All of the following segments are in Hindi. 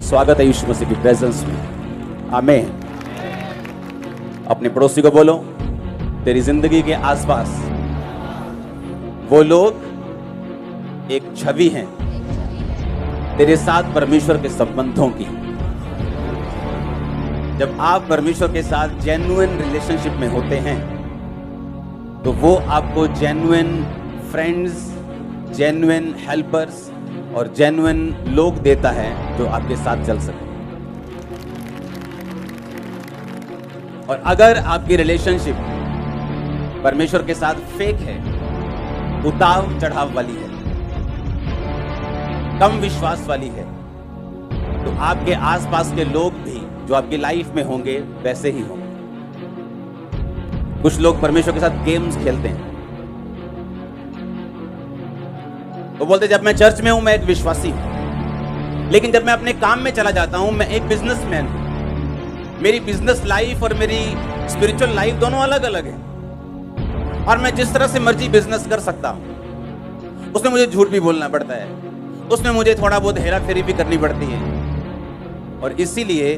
स्वागत है यीशु मसीह की प्रेजेंस में। आमीन। अपने पड़ोसी को बोलो, तेरी जिंदगी के आसपास वो लोग एक छवि हैं तेरे साथ परमेश्वर के संबंधों की। जब आप परमेश्वर के साथ जेन्युइन रिलेशनशिप में होते हैं तो वो आपको जेन्युइन फ्रेंड्स, जेन्युइन हेल्पर्स और जेन्युइन लोग देता है जो आपके साथ चल सके। और अगर आपकी रिलेशनशिप परमेश्वर के साथ फेक है, उतार चढ़ाव वाली है, कम विश्वास वाली है, तो आपके आसपास के लोग भी जो आपकी लाइफ में होंगे वैसे ही होंगे। कुछ लोग परमेश्वर के साथ गेम्स खेलते हैं। वो बोलते जब मैं चर्च में हूं मैं एक विश्वासी हूं, लेकिन जब मैं अपने काम में चला जाता हूं मैं एक बिजनेसमैन हूं। मेरी बिजनेस लाइफ और मेरी स्पिरिचुअल लाइफ दोनों अलग अलग है, और मैं जिस तरह से मर्जी बिजनेस कर सकता हूं उसमें मुझे झूठ भी बोलना पड़ता है, उसमें मुझे थोड़ा बहुत हेरा फेरी भी करनी पड़ती है। और इसीलिए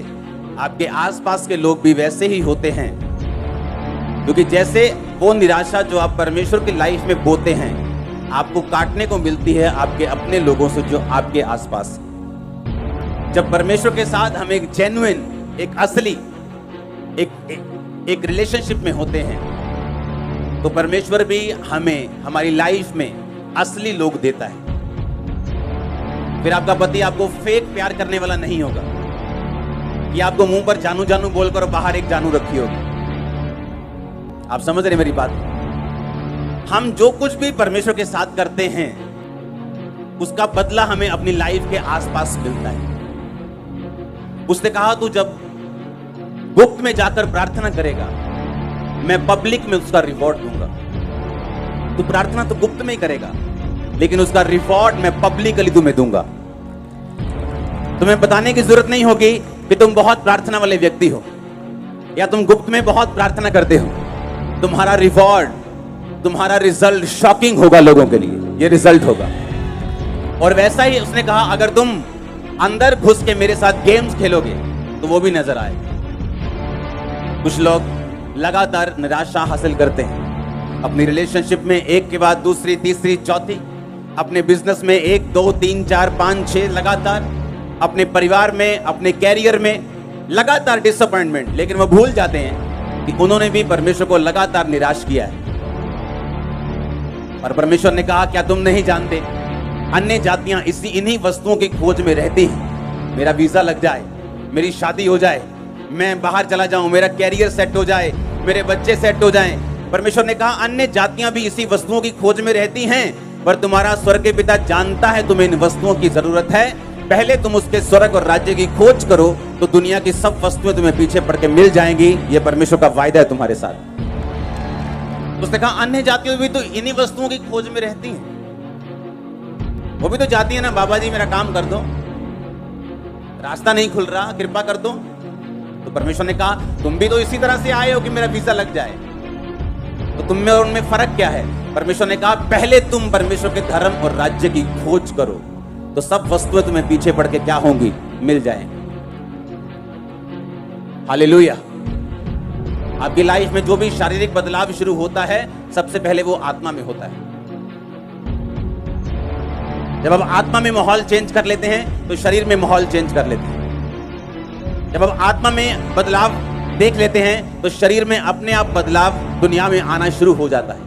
आपके आसपास के लोग भी वैसे ही होते हैं, क्योंकि जैसे वो निराशा जो आप परमेश्वर की लाइफ में बोते हैं आपको काटने को मिलती है आपके अपने लोगों से जो आपके आसपास। जब परमेश्वर के साथ हम एक जेन्युइन, एक असली, एक रिलेशनशिप में होते हैं तो परमेश्वर भी हमें हमारी लाइफ में असली लोग देता है। फिर आपका पति आपको फेक प्यार करने वाला नहीं होगा कि आपको मुंह पर जानू जानू बोलकर बाहर एक जानू रखी होगी। आप समझ रहे मेरी बात? हम जो कुछ भी परमेश्वर के साथ करते हैं उसका बदला हमें अपनी लाइफ के आसपास मिलता है। उसने कहा तू जब गुप्त में जाकर प्रार्थना करेगा मैं पब्लिक में उसका रिवॉर्ड दूंगा। तू प्रार्थना तो गुप्त में ही करेगा, लेकिन उसका रिवॉर्ड मैं पब्लिकली तुम्हें दूंगा। तुम्हें बताने की जरूरत नहीं होगी कि तुम बहुत प्रार्थना वाले व्यक्ति हो या तुम गुप्त में बहुत प्रार्थना करते हो। तुम्हारा रिवॉर्ड, तुम्हारा रिजल्ट शॉकिंग होगा लोगों के लिए, ये रिजल्ट होगा। और वैसा ही उसने कहा अगर तुम अंदर घुस के मेरे साथ गेम्स खेलोगे तो वो भी नजर आएगा। कुछ लोग लगातार निराशा हासिल करते हैं अपनी रिलेशनशिप में, एक के बाद दूसरी, तीसरी, चौथी, अपने बिजनेस में 1 2 3 4 5 6 लगातार, अपने परिवार में, अपने कैरियर में लगातार डिसअपॉइंटमेंट। लेकिन वो भूल जाते हैं कि उन्होंने भी परमेश्वर को लगातार निराश किया है। और परमेश्वर ने कहा क्या तुम नहीं जानते अन्य जातियां इन्हीं वस्तुओं की खोज में रहती हैं। मेरा वीजा लग जाए, मेरी शादी हो जाए, मैं बाहर चला जाऊं, मेरा कैरियर सेट हो जाए, मेरे बच्चे सेट हो जाएं। परमेश्वर ने कहा अन्य जातियां भी इसी वस्तुओं की खोज में रहती हैं, पर तुम्हारा स्वर्ग के पिता जानता है तुम्हें इन वस्तुओं की जरूरत है। पहले तुम उसके स्वर्ग और राज्य की खोज करो तो दुनिया की सब वस्तुएं तुम्हें पीछे पड़ के मिल जाएंगी। यह परमेश्वर का वायदा है तुम्हारे साथ। उसने कहा अन्य जातियों भी तो इन्हीं वस्तुओं की खोज में रहती हैं। वो भी तो जाती है ना, बाबा जी मेरा काम कर दो, रास्ता नहीं खुल रहा, कृपा कर दो। तो परमेश्वर ने कहा तुम भी तो इसी तरह से आए हो कि मेरा वीजा लग जाए, तो तुम में और उनमें फर्क क्या है? परमेश्वर ने कहा पहले तुम परमेश्वर के धर्म और राज्य की खोज करो तो सब वस्तुएं तुम्हें पीछे पड़ के क्या होंगी? मिल जाएंगी। हालेलुया। आपकी लाइफ में जो भी शारीरिक बदलाव शुरू होता है सबसे पहले वो आत्मा में होता है। जब आप आत्मा में माहौल चेंज कर लेते हैं तो शरीर में माहौल चेंज कर लेते हैं। जब आप आत्मा में बदलाव देख लेते हैं तो शरीर में अपने आप बदलाव दुनिया में आना शुरू हो जाता है।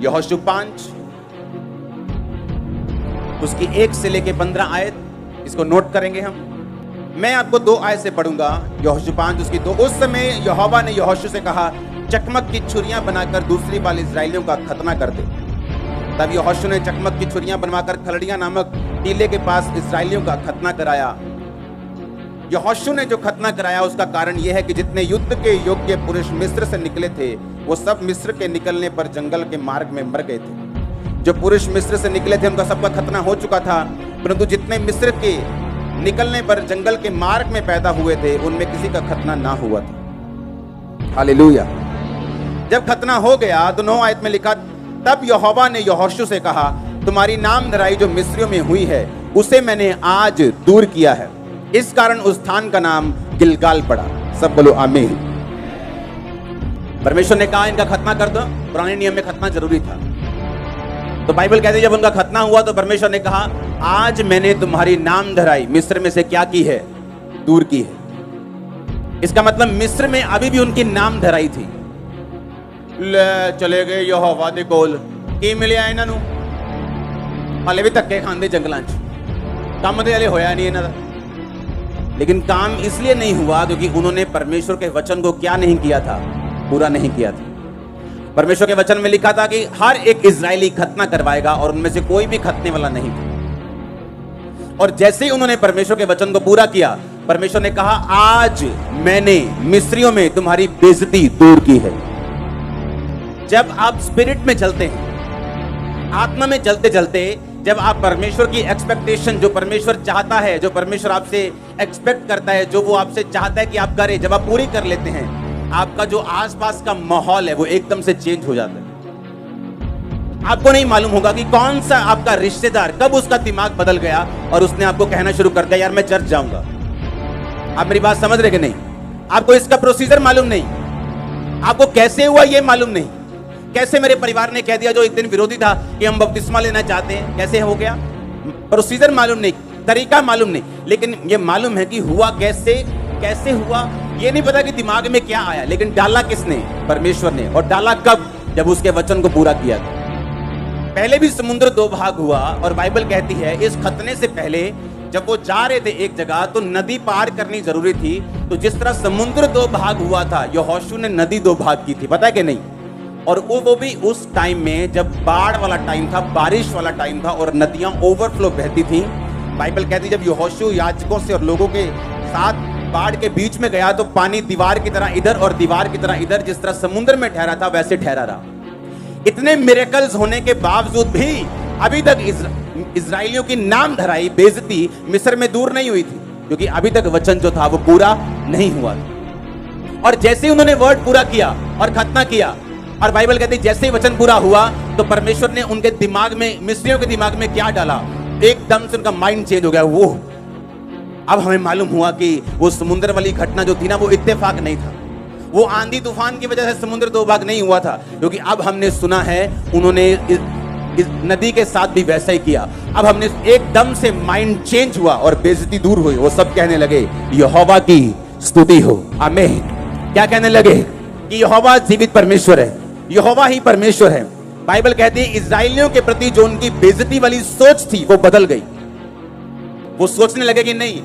यहोशू 5 उसकी 1 से लेके 15 आयत, इसको नोट करेंगे हम। मैं आपको 2 आयत से पढ़ूंगा। यहोशू 5 उसकी 2। उस समय यहोवा ने यहोशू से कहा चकमक की छुरियां बनाकर दूसरी बार इस्राएलियों का खतना कर दे। तब यहोशू ने चकमक की छुरियां बनवाकर खलड़िया नामक टीले के पास इस्राएलियों का खतना कराया। यहोशू ने जो खतना कराया उसका कारण यह है कि जितने युद्ध के योग्य पुरुष मिस्र से निकले थे वो सब मिस्र के निकलने पर जंगल के मार्ग में मर गए थे। जो पुरुष मिस्र से निकले थे उनका सबका खतना हो चुका था, परंतु जितने मिस्र के निकलने पर जंगल के मार्ग में पैदा हुए थे उनमें किसी का खतना ना हुआ था। हालेलुया। जब खतना हो गया तो 9 आयत में लिखा तब यहोवा ने यहोशू से कहा तुम्हारी नाम धराई जो मिस्रियों में हुई है उसे मैंने आज दूर किया है इस कारण उस स्थान का नाम गिलगाल पड़ा। सब बोलो आमीन। परमेश्वर ने कहा इनका खतना कर दो। पुराने नियम में खतना जरूरी था। तो बाइबल कहती है जब उनका खतना हुआ तो परमेश्वर ने कहा आज मैंने तुम्हारी नाम धराई मिस्र में से क्या की है? दूर की है। इसका मतलब मिस्र में अभी भी उनकी नाम धराई थी। ले चले गए यहोवा दे कोल की मिलिया इन्हां नूं हाले भी धक्के खांदे जंगलां च, काम ते हले होया नहीं इन्हां दा। लेकिन काम इसलिए नहीं हुआ क्योंकि उन्होंने परमेश्वर के वचन को क्या नहीं किया था? पूरा नहीं किया था। परमेश्वर के वचन में लिखा था कि हर एक इजरायली खतना करवाएगा और उनमें से कोई भी खतने वाला नहीं था। और जैसे ही उन्होंने परमेश्वर के वचन को पूरा किया, परमेश्वर ने कहा आज मैंने मिस्रियों में तुम्हारी बेइज्जती दूर की है। जब आप स्पिरिट में चलते हैं, आत्मा में चलते चलते, जब आप परमेश्वर की एक्सपेक्टेशन, जो परमेश्वर चाहता है, जो परमेश्वर आपसे एक्सपेक्ट करता है, जो वो आपसे चाहता है कि आप करें, जब आप पूरी कर लेते हैं, आपका जो आसपास का माहौल है वो एकदम से चेंज हो जाता है। आपको नहीं मालूम होगा कि कौन सा आपका रिश्तेदार कब उसका दिमाग बदल गया और उसने आपको कहना शुरू कर दिया यार मैं चर्च जाऊंगा। आप मेरी बात समझ रहे कि नहीं? आपको इसका प्रोसीजर मालूम नहीं, आपको कैसे हुआ ये मालूम नहीं। कैसे मेरे परिवार ने कह दिया जो एक दिन विरोधी था कि हम बपतिस्मा लेना चाहते हैं, कैसे हो गया? प्रोसीजर मालूम नहीं, तरीका मालूम नहीं, लेकिन ये मालूम है कि हुआ कैसे, कैसे हुआ ये नहीं पता कि दिमाग में क्या आया, लेकिन डाला किसने? परमेश्वर ने। और डाला कब? जब उसके वचन को पूरा किया। पहले भी समुद्र दो भाग हुआ और बाइबल कहती है इस खतने से पहले जब वो जा रहे थे एक जगह तो नदी पार करनी जरूरी थी। तो जिस तरह समुद्र दो भाग हुआ था, यहोशू ने नदी दो भाग की थी, पता है कि नहीं? और वो भी उस टाइम में जब बाढ़ वाला टाइम था, बारिश वाला टाइम था और नदियां ओवरफ्लो बहती थी। बाइबल कहती जब यहोशू याजकों से और लोगों के साथ बाढ़ के बीच में गया तो पानी दीवार की तरह इधर और दीवार की तरह इधर, जिस तरह समुद्र में ठहरा था वैसे ठहरा रहा। इतने मिरेकल्स होने के बावजूद भी अभी तक इजराइलियों की नाम धराई बेइज्जती मिस्र में दूर नहीं हुई थी, क्योंकि अभी तक वचन जो था वो पूरा नहीं हुआ था। और जैसे ही उन्होंने वर्ड पूरा किया और खतना किया, और बाइबल कहती जैसे ही वचन पूरा हुआ तो परमेश्वर ने उनके दिमाग में, मिस्रियों के दिमाग में क्या डाला? एकदम से उनका माइंड चेंज हो गया। वो अब हमें मालूम हुआ कि वो समुद्र वाली घटना जो थी ना वो इत्तेफाक नहीं था, वो आंधी तूफान की वजह से समुद्र दो भाग नहीं हुआ था, क्योंकि अब हमने सुना है उन्होंने इस नदी के साथ भी वैसा ही किया। अब हमने एकदम से माइंड चेंज हुआ और बेइज्जती दूर हुई। वो सब कहने लगे यहोवा की स्तुति हो, आमीन। क्या कहने लगे? कि यहोवा जीवित परमेश्वर है, यहोवा ही परमेश्वर है। बाइबल कहती है इजराइलियों के प्रति जो उनकी बेइज्जती वाली सोच थी वो बदल गई। वो सोचने लगे कि नहीं,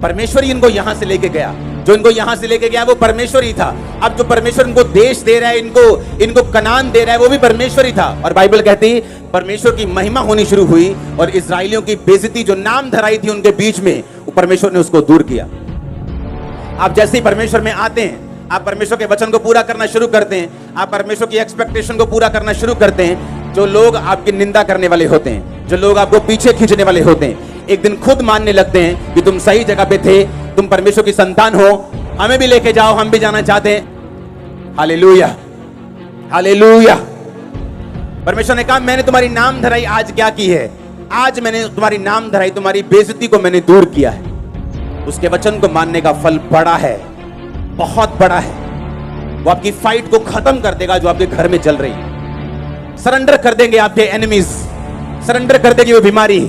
परमेश्वर ही इनको यहां से लेके गया, जो इनको यहां से लेके गया वो परमेश्वर ही था। अब जो परमेश्वर इनको देश दे रहा है, इनको कनान दे रहा है, वो भी परमेश्वर ही था। और बाइबल कहती परमेश्वर की महिमा होनी शुरू हुई और इजराइलियों की बेइज्जती जो नाम धराई थी उनके बीच में, वो परमेश्वर ने उसको दूर किया। आप जैसे ही परमेश्वर में आते हैं, आप परमेश्वर के वचन को पूरा करना शुरू करते हैं, आप परमेश्वर की एक्सपेक्टेशन को पूरा करना शुरू करते हैं। जो लोग आपकी निंदा करने वाले होते हैं, जो लोग आपको पीछे खींचने वाले होते हैं, एक दिन खुद मानने लगते हैं कि तुम सही जगह पे थे, तुम परमेश्वर की संतान हो, हमें भी लेके जाओ, हम भी जाना चाहते हैं। Hallelujah, hallelujah. परमेश्वर ने कहा मैंने तुम्हारी नाम धराई आज क्या की है? आज मैंने तुम्हारी नाम धराई, तुम्हारी बेइज्जती को मैंने दूर किया है। उसके वचन को मानने का फल बड़ा है, बहुत बड़ा है। वो आपकी फाइट को खत्म कर देगा जो आपके घर में चल रही है। सरेंडर कर देंगे आपके एनिमीज, सरेंडर कर देगी वो बीमारी,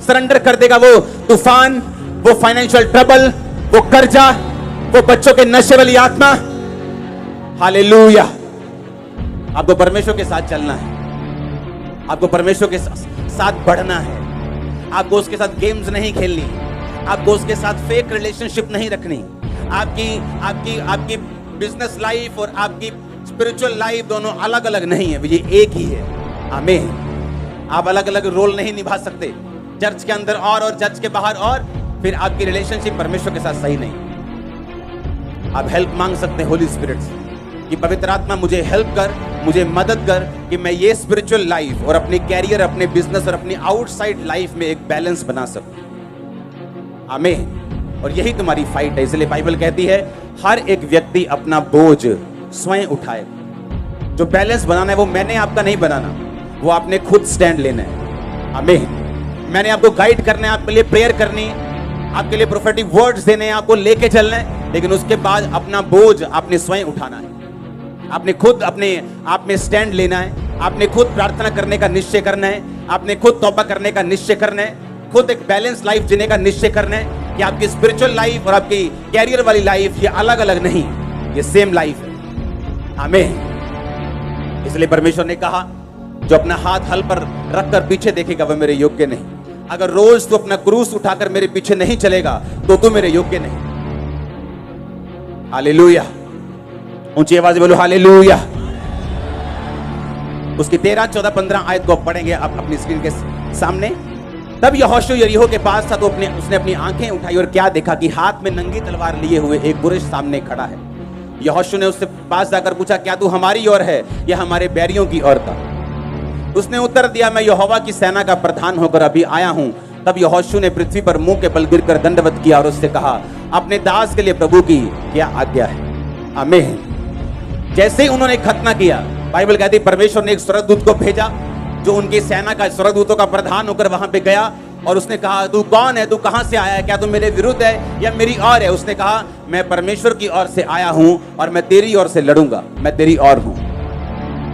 सरेंडर कर देगा वो तूफान, वो फाइनेंशियल ट्रबल, वो कर्जा, वो बच्चों के नशे वाली आत्मा। हालेलुया। आपको परमेश्वर के साथ चलना है, आपको परमेश्वर के साथ बढ़ना है, आपको उसके साथ गेम्स नहीं खेलनी, आपको उसके साथ फेक रिलेशनशिप नहीं रखनी। आपकी बिजनेस लाइफ और आपकी स्पिरिचुअल लाइफ दोनों अलग अलग नहीं है, ये एक ही है। आमीन। आप अलग अलग रोल नहीं निभा सकते, चर्च के अंदर और चर्च के बाहर और, फिर आपकी रिलेशनशिप परमेश्वर के साथ सही नहीं। आप हेल्प मांग सकते हैं होली स्पिरिट से कि पवित्र आत्मा मुझे हेल्प कर, मुझे मदद कर कि मैं ये स्पिरिचुअल लाइफ और अपने कैरियर, अपने बिजनेस और अपनी आउटसाइड लाइफ में एक बैलेंस बना सकूं। आमीन। और यही तुम्हारी फाइट है। इसलिए बाइबल कहती है हर एक व्यक्ति अपना बोझ स्वयं उठाए। जो बैलेंस बनाना है वो मैंने आपका नहीं बनाना, वो आपने खुद स्टैंड लेना है। आमीन। मैंने आपको गाइड करना है, आपके लिए प्रेयर करनी, आपके लिए प्रोफेटिक वर्ड्स देने हैं, आपको लेके चलना है, लेकिन उसके बाद अपना बोझ आपने स्वयं उठाना है। आपने खुद अपने आप में स्टैंड लेना है, आपने खुद प्रार्थना करने का निश्चय करना है, आपने खुद तौबा करने का निश्चय करना है, खुद एक बैलेंस लाइफ जीने का निश्चय करना है कि आपकी स्पिरिचुअल लाइफ और आपकी कैरियर वाली लाइफ ये अलग अलग नहीं, ये सेम लाइफ है। आमीन। इसलिए परमेश्वर ने कहा, जो अपना हाथ हल पर रखकर पीछे देखेगा वह मेरे योग्य नहीं। अगर रोज तू अपना क्रूस उठाकर मेरे पीछे नहीं चलेगा तो तू मेरे योग्य नहीं। हालेलुया। ऊंची आवाज बोलो हालेलुया। उसकी 13, 14, 15 आयत को पढ़ेंगे आप अपनी स्क्रीन के सामने। तब यहोशू यरीहो के पास था तो उसने अपनी आंखें उठाई और क्या देखा कि हाथ में नंगी तलवार लिए हुए एक पुरुष सामने खड़ा है। यहोशू ने उससे पास जाकर पूछा, क्या तू हमारी ओर है या हमारे बैरियों की ओर का? उसने उत्तर दिया, मैं यहोवा की सेना का प्रधान होकर अभी आया हूं। तब यहोशू ने पृथ्वी पर मुंह के बल गिरकर दंडवत किया और उससे कहा, अपने दास के लिए प्रभु की क्या आज्ञा है? आमीन। जैसे ही उन्होंने खतना किया, बाइबल कहती है परमेश्वर ने एक स्वर्गदूत को भेजा जो उनकी सेना का स्वर्गदूतों का प्रधान होकर वहां पे गया और उसने कहा, तू कौन है? तू कहां से आया है? क्या तू मेरे विरुद्ध है या मेरी ओर है? उसने कहा, मैं परमेश्वर की ओर से आया हूं और मैं तेरी ओर से लड़ूंगा, मैं तेरी ओर हूं।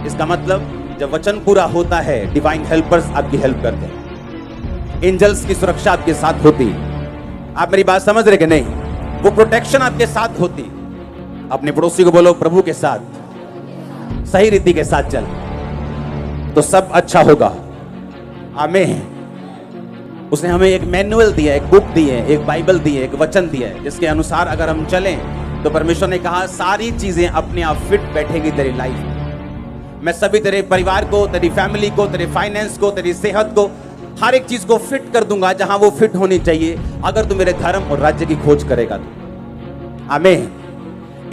इसका मतलब जब वचन पूरा होता है, डिवाइन हेल्पर्स आपकी हेल्प करते हैं, एंजल्स की सुरक्षा आपके साथ होती है। आप मेरी बात समझ रहे कि नहीं? वो प्रोटेक्शन आपके साथ होती। अपने पड़ोसी को बोलो, प्रभु के साथ सही रीति के साथ चल तो सब अच्छा होगा। आमीन। उसने हमें एक मैनुअल दिया, एक बुक दी है, एक बाइबल दी है, एक वचन दिया है, जिसके अनुसार अगर हम चलें तो परमेश्वर ने कहा सारी चीजें अपने आप फिट बैठेगी तेरी लाइफ में। मैं सभी तेरे परिवार को, तेरी फैमिली को, तेरे फाइनेंस को, तेरी सेहत को, हर एक चीज को फिट कर दूंगा जहां वो फिट होनी चाहिए, अगर तू मेरे धर्म और राज्य की खोज करेगा तो। आमीन।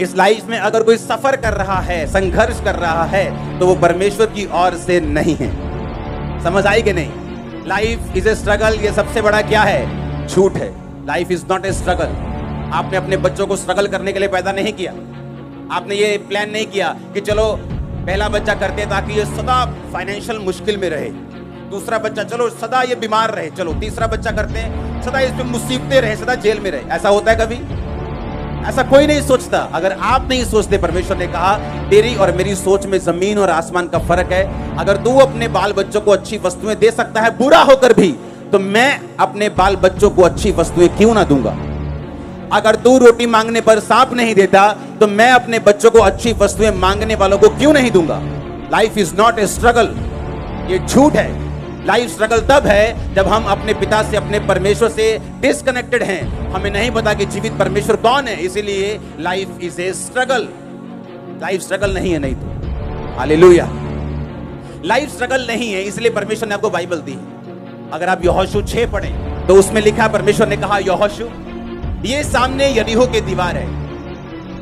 इस लाइफ में अगर कोई सफर कर रहा है, संघर्ष कर रहा है, तो वो परमेश्वर की ओर से नहीं है। समझ आई कि नहीं? Life is a struggle. ये सबसे बड़ा क्या है? झूठ है। Life is not a struggle. आपने अपने बच्चों को स्ट्रगल करने के लिए पैदा नहीं किया। आपने ये प्लान नहीं किया कि चलो पहला बच्चा करते ताकि ये सदा फाइनेंशियल मुश्किल में रहे, दूसरा बच्चा चलो सदा ये बीमार रहे, चलो तीसरा बच्चा करते हैं सदा इस पे मुसीबतें रहे, सदा जेल में रहे। ऐसा होता है कभी? ऐसा कोई नहीं सोचता। अगर आप नहीं सोचते, परमेश्वर ने कहा तेरी और मेरी सोच में जमीन और आसमान का फर्क है। अगर तू अपने बाल बच्चों को अच्छी वस्तुएं दे सकता है बुरा होकर भी, तो मैं अपने बाल बच्चों को अच्छी वस्तुएं क्यों ना दूंगा? अगर तू रोटी मांगने पर सांप नहीं देता, तो मैं अपने बच्चों को अच्छी वस्तुएं मांगने वालों को क्यों नहीं दूंगा? Life is not a struggle. ये झूठ है। लाइफ स्ट्रगल तब है जब हम अपने पिता से, अपने परमेश्वर से डिस्कनेक्टेड हैं। हमें नहीं पता कि जीवित परमेश्वर कौन है, इसीलिए life is a struggle. Life struggle नहीं है, नहीं तो। हालेलुया। लाइफ स्ट्रगल नहीं है, इसलिए परमेश्वर ने आपको बाइबल दी है। अगर आप यहोशू 6 पढ़ें तो उसमें लिखा, परमेश्वर ने कहा, यहोशू ये सामने यरीहो की दीवार है,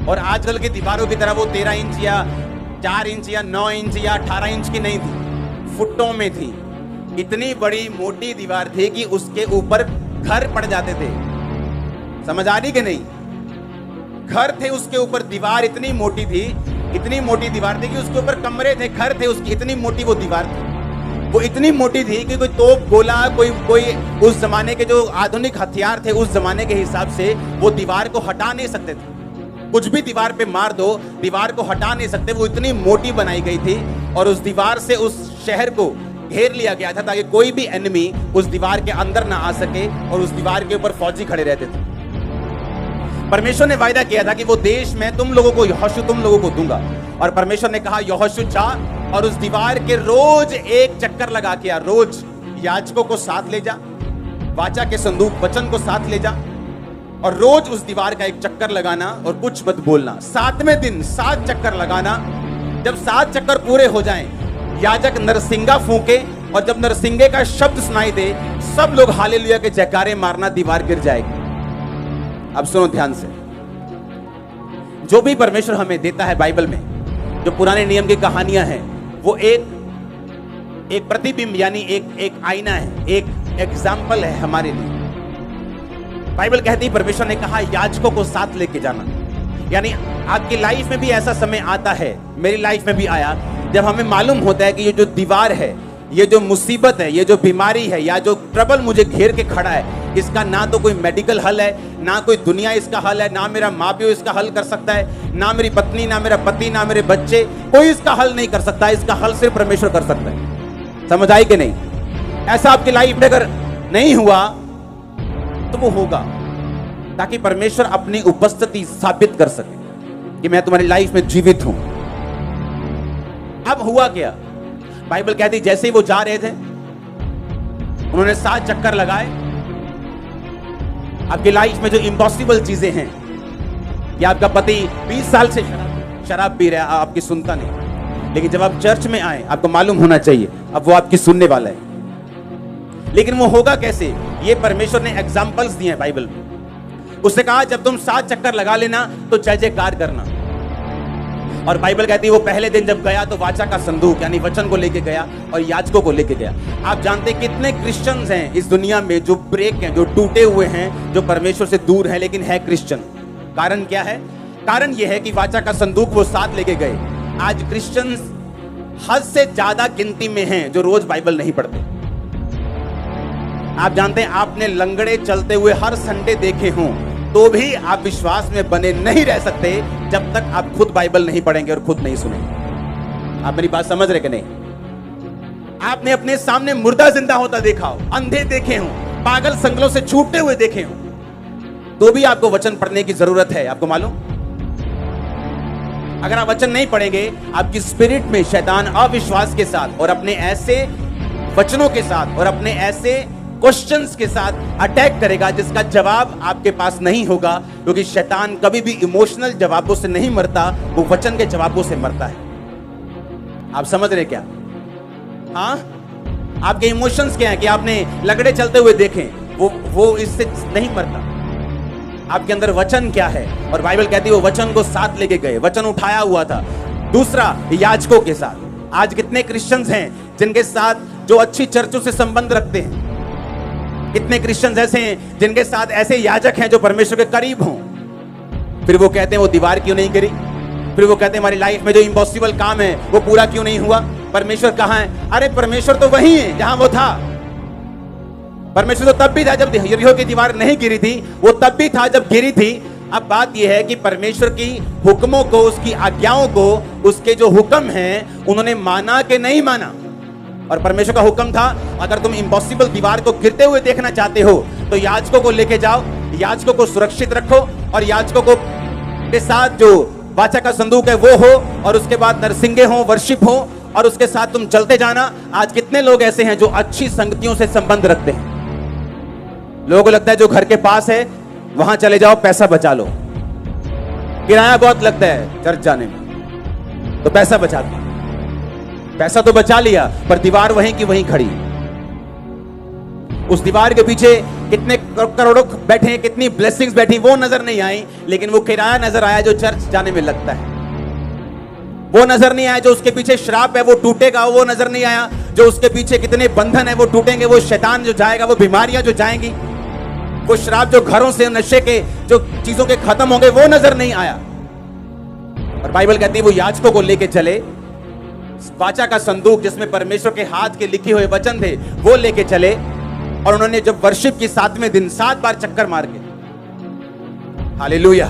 और आजकल की दीवारों की तरह वो 13 इंच या 4 इंच या 9 इंच या 18 इंच की नहीं थी, फुटों में थी। इतनी बड़ी मोटी दीवार थी कि उसके ऊपर घर पड़ जाते थे। समझ आ रही कि नहीं? घर थे उसके ऊपर, दीवार इतनी मोटी थी, इतनी मोटी दीवार थी कि उसके ऊपर कमरे थे, घर थे उसकी, इतनी मोटी वो दीवार थी। वो इतनी मोटी थी कि कोई तोप, गोला, कोई उस जमाने के जो आधुनिक हथियार थे उस जमाने के हिसाब से वो दीवार को हटा नहीं सकते थे। कुछ भी दीवार पे मार दो, दीवार को हटा नहीं सकते। वो इतनी मोटी बनाई गई थी और उस दीवार से उस शहर को घेर लिया गया था ताकि कोई भी एनिमी उस दीवार के अंदर ना आ सके, और उस दीवार के ऊपर फौजी खड़े रहते थे। परमेश्वर ने वायदा किया था कि वो देश में तुम लोगों को, यहोशू तुम लोगों को दूंगा। और परमेश्वर ने कहा, यहोशू जा और उस दीवार के रोज एक चक्कर लगा के आ। रोज याजकों को साथ ले जा, वाचा के संदूक वचन को साथ ले जा, और रोज उस दीवार का एक चक्कर लगाना और कुछ मत बोलना। 7वें दिन 7 चक्कर लगाना। जब 7 चक्कर पूरे हो जाएं, याजक नरसिंगा फूंके, और जब नरसिंगे का शब्द सुनाई दे, सब लोग हालेलुया के जयकारे मारना, दीवार गिर जाएगी। अब सुनो ध्यान से, जो भी परमेश्वर हमें देता है बाइबल में, जो पुराने नियम की कहानियां हैं, वो एक प्रतिबिंब यानी एक आईना है, एक एग्जाम्पल है हमारे लिए। बाइबल कहती है, परमेश्वर ने कहा याजकों को साथ लेके जाना। यानी आपकी लाइफ में भी ऐसा समय आता है, मेरी लाइफ में भी आया, जब हमें मालूम होता है कि ये जो दीवार है ये जो मुसीबत है, ये जो बीमारी है, या जो ट्रबल मुझे घेर के खड़ा है, इसका ना तो कोई मेडिकल हल है, ना कोई दुनिया इसका हल है, ना मेरा माँ प्यो इसका हल कर सकता है, ना मेरी पत्नी, ना मेरा पति, ना मेरे बच्चे, कोई इसका हल नहीं कर सकता। इसका हल सिर्फ परमेश्वर कर सकता है। समझ आई कि नहीं? ऐसा आपकी लाइफ में अगर नहीं हुआ तो वो होगा, ताकि परमेश्वर अपनी उपस्थिति साबित कर सके कि मैं तुम्हारी लाइफ में जीवित हूं। अब हुआ क्या? बाइबल कहती जैसे ही वो जा रहे थे, उन्होंने 7 चक्कर लगाए। आपकी लाइफ में जो इम्पॉसिबल चीजें हैं, कि आपका पति 20 साल से शराब पी रहा है, आपकी सुनता नहीं, लेकिन जब आप चर्च में आए आपको मालूम होना चाहिए अब वो आपकी सुनने वाला है। लेकिन वो होगा कैसे? ये परमेश्वर ने एग्जाम्पल्स दिए हैं बाइबल में। उसने कहा जब तुम 7 चक्कर लगा लेना तो जय जयकार करना। और बाइबल कहती है वो पहले दिन जब गया तो वाचा का संदूक यानी वचन को लेके गया और याजकों को लेके गया। आप जानते हैं कितने क्रिश्चियंस हैं इस दुनिया में जो ब्रेक हैं, जो टूटे हुए हैं, जो परमेश्वर से दूर है लेकिन है क्रिश्चियन। कारण क्या है? कारण यह है कि वाचा का संदूक वो साथ लेके गए। आज क्रिश्चियंस हद से ज्यादा गिनती में हैं जो रोज बाइबल नहीं पढ़ते। आप जानते हैं आपने लंगड़े चलते हुए हर संडे देखे हों तो भी आप विश्वास में बने नहीं रह सकते जब तक आप खुद बाइबल नहीं पढ़ेंगे और खुद नहीं सुनेंगे। आप मेरी बात समझ रहे कि नहीं? आपने अपने सामने मुर्दा जिंदा होता देखा हो, अंधे देखे हो, पागल संगलों से छूटते हुए देखे हो, तो भी आपको वचन पढ़ने की जरूरत है। आपको मालूम, अगर आप वचन नहीं पढ़ेंगे आपकी स्पिरिट में शैतान अविश्वास के साथ और अपने ऐसे वचनों के साथ और अपने ऐसे क्वेश्चंस के साथ अटैक करेगा जिसका जवाब आपके पास नहीं होगा, क्योंकि शैतान कभी भी इमोशनल जवाबों से नहीं मरता, वो वचन के जवाबों से मरता है। आप समझ रहे क्या? हाँ, आपके इमोशंस क्या है कि आपने लगड़े चलते हुए देखे, वो इससे नहीं मरता। आपके अंदर वचन क्या है? और बाइबल कहती है वो वचन को साथ लेके गए, वचन उठाया हुआ था। दूसरा, याजकों के साथ। आज कितने क्रिश्चियंस हैं जिनके साथ जो अच्छी चर्चों से संबंध रखते हैं, कितने क्रिश्चियंस ऐसे हैं जिनके साथ ऐसे याजक हैं जो परमेश्वर के करीब हों, फिर वो कहते हैं वो दीवार क्यों नहीं गिरी, फिर वो कहते हैं हमारी लाइफ में जो इम्पॉसिबल काम है वो पूरा क्यों नहीं हुआ, परमेश्वर कहां है? अरे परमेश्वर तो वही है जहां वो था। परमेश्वर तो तब भी था जब यरीहो की दीवार नहीं गिरी थी, वो तब भी था जब गिरी थी। अब बात यह है कि परमेश्वर की हुक्मों को, उसकी आज्ञाओं को, उसके जो हुक्म हैं उन्होंने माना कि नहीं माना। और परमेश्वर का हुक्म था अगर तुम इम्पॉसिबल दीवार को गिरते हुए देखना चाहते हो तो याजकों को लेके जाओ, याजकों को सुरक्षित रखो और याजकों को के साथ जो वाचा का संदूक है वो हो, और उसके बाद नरसिंगे हो, वर्शिप हो, और उसके साथ तुम चलते जाना। आज कितने लोग ऐसे हैं जो अच्छी संगतियों से संबंध रखते हैं। लोगों को लगता है जो घर के पास है वहां चले जाओ, पैसा बचा लो, किराया बहुत लगता है चर्च जाने में, तो पैसा बचा दो। पैसा तो बचा लिया पर दीवार वहीं की वहीं खड़ी। उस दीवार के पीछे कितने करोड़ों बैठे हैं, कितनी ब्लेसिंग्स बैठी, वो नजर नहीं आई, लेकिन वो किराया नजर आया जो चर्च जाने में लगता है। वो नजर नहीं आया जो उसके पीछे श्राप है वो टूटेगा, वो नजर नहीं आया जो उसके पीछे कितने बंधन है वो टूटेंगे, वो शैतान जो जाएगा, वो बीमारियां जो जाएंगी, वो श्राप जो घरों से, नशे के जो चीजों के खत्म होंगे, वो नजर नहीं आया। और बाइबल कहती है वो याजकों को लेके चले, वाचा का संदूक जिसमें परमेश्वर के हाथ के लिखे हुए वचन थे वो लेके चले, और उन्होंने जब वर्शिप की 7वें दिन 7 बार चक्कर मार के, हालेलुया,